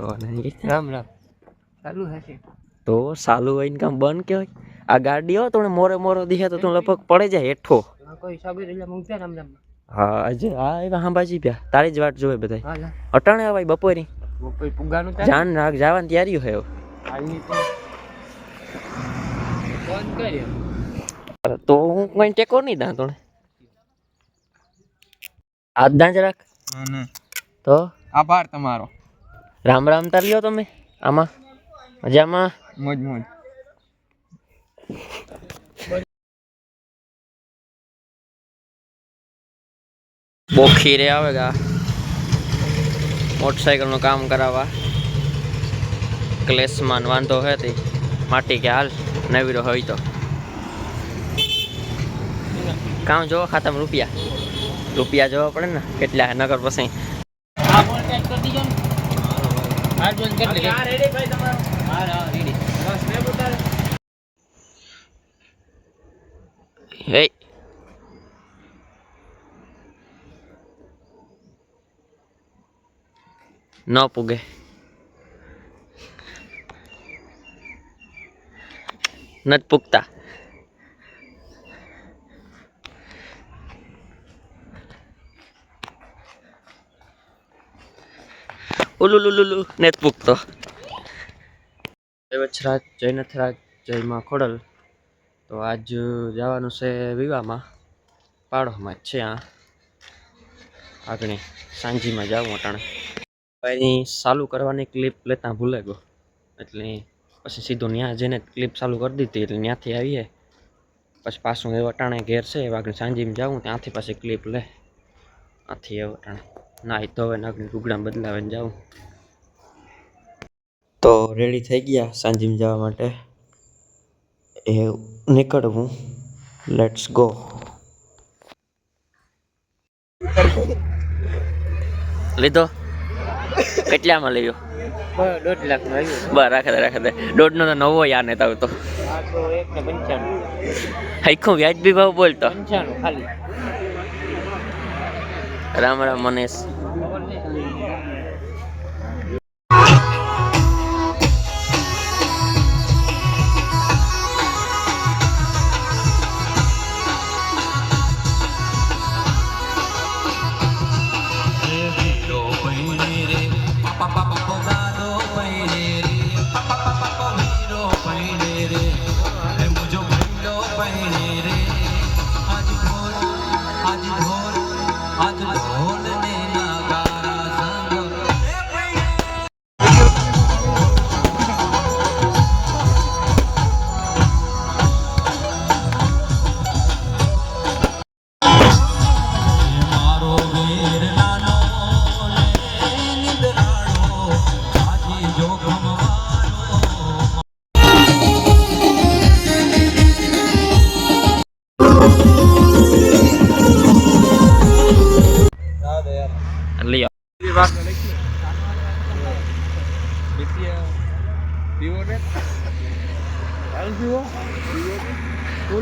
કરવાના રામ રામ ચાલુ હશે તો સાલું હોય ને કામ બંધ કે હોય આ ગાડી હો તો મોરે મોરો દીહે તો તું લપક પડે જાય હેઠો કોઈ સાબુ એટલે મૂકતા રામ રામ હા આજે હા એવા હાંબાજી પ્યા તારી જ વાટ જોવે બધા અટાણે ભાઈ બપોરી બપોર પુગાનું જાન રાખ જવાની તૈયારી હે હાલની તો ફોન કર્યો તો હું કઈ ટેકો નહીં દા તોણે આજ દાંજ રાખ તો આભાર તમારો રામ રામ તાર લ્યો તમે આમાં મજામાં મોજ મોજ બોખી રે આવેગા મોટરસાइकिल નું કામ કરાવવા ક્લેશમાં વાંધો હે તે માટી કે હાલ નવીરો હોય તો કામ જોવો ખાતામાં રૂપિયા જોવા પડે ને કેટલા નગર પછી હે ન પૂગે નથી પૂગતા ઉલુલુલુલુ નથી પૂગતો વચ્છરાજ જયનાથરાજ જય માં ખોડલ તો આજ જવાનું છે વિવાહમાં પાડોમાં જ છે આ આગળ સાંજીમાં જાઉં અટાણે એની ચાલુ કરવાની ક્લિપ લેતા ભૂલે ગયો એટલે પછી સીધું ત્યાં જઈને ક્લિપ ચાલુ કરી દીધી એટલે ત્યાંથી આવીએ પછી પાછું એ અટાણે ઘેર છે આગળ સાંજીમાં જાઉં ત્યાંથી પાછી ક્લિપ લે આથી એ અટાણે નાહી તો હવે નાગની લુગડા બદલાવીને જાઉં તો રેડી થઈ ગયા સાંજીમાં જવા માટે એ નીકળવું લેટ્સ ગો લીધો કેટલામાં લઈયો 1.5 લાખ નો આવ્યો બસ રાખે દે 1.5 નો તો નવો યાર ને તાવ તો 195 હૈખું વ્યાજબી ભાવ બોલતો 95 ખાલી રામ રામ મનેશ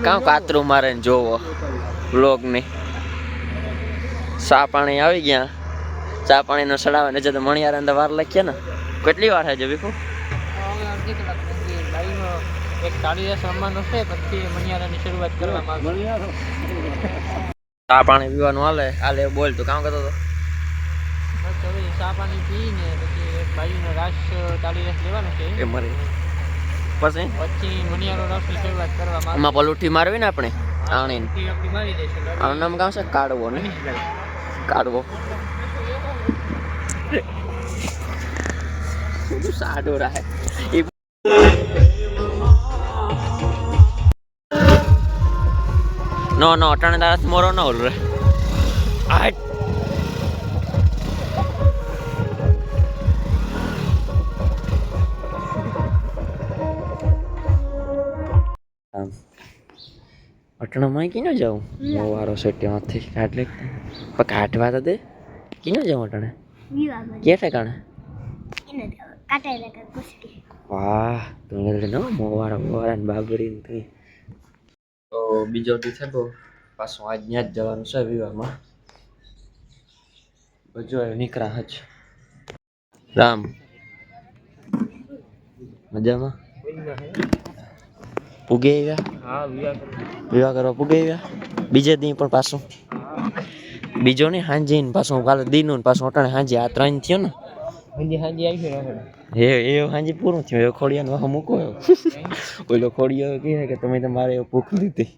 કામ કાતરું મારે જોવો બ્લોગ ની ચા પાણી આવી ગયા ચા પાણી નો સડાવે ને તો મણિયાર અંદર વાર લખીએ ને કેટલી વાર છે વિકુ એક 40 રમવાનો છે પછી મણિયારાની શરૂઆત કરવામાં ચા પાણી પીવાનું હાલે બોલ તું કામ કરતો હતો ચા પાણી પીને પછી એક બાજુનો રાસ 40 રસ લેવાનો છે એ મરી પછી મણિયારો રસની શરૂઆત કરવામાં એમાં પલુઠી મારવી ને આપણે આણીને આપણી મારી દેશે આનું નામ કામ છે કાઢવો ને કાઢવો સાડો રહે નો અટાણે દાસ મોરો ન ઓલ રે અટણામાં કીનો જાઉં મોવારો છે ત્યાંથી કાઢ લે પણ કાઢવા તો દે કીનો જાઉં અટણે કે ઠેકાણે વાહ તું ન મોવારા ને બાબરી તું તો બીજો દી થતો પાછું આજ ત્યાં જ જવાનું છે વિવાહમાં જો નીકળા હજ રામ મજામાં પૂગે આવ્યા હા વિવાહ કરવા પૂગે આવ્યા બીજે દી પણ પાછું બીજો ને હાંજી ને પાછું કાલે દીનું ને પાછું અટાણે હાંજી આ 3 થયો ને હાજી હાજી આવી છે એ હાંજી પૂરું થયું એ ખોડિયાનો વાહ મૂકો ઓલો ખોડિયો કહે કે તમે તમારે ભૂખ લીધી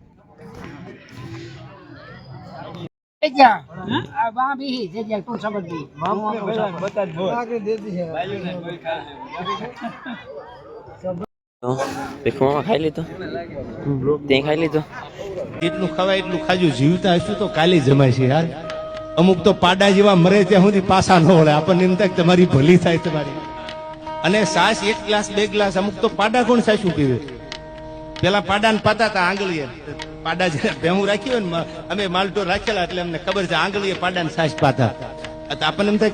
ભીખુમાં ખાઈ લીધું તે ખાઈ લીધું એટલું ખવાય એટલું ખાજુ જીવતા હશું તો કાલે જમાય છે યાર અમુક તો પાડા જેવા મરે ત્યાં સુધી પાછા ન વળે આપણને એમ થાય કે તમારી ભલી થાય તમારી અને સાસ 1 ગ્લાસ 2 ગ્લાસ અમુક તો પાડા કોણ સાસું પીવે પેલા પાડાને પાતા હતા આંગળીએ પાડા જે ભેહું રાખ્યું ને અમે માલટો રાખેલા એટલે અમને ખબર છે આંગળીએ પાડાને સાસ પાતા આપણને એમ થાય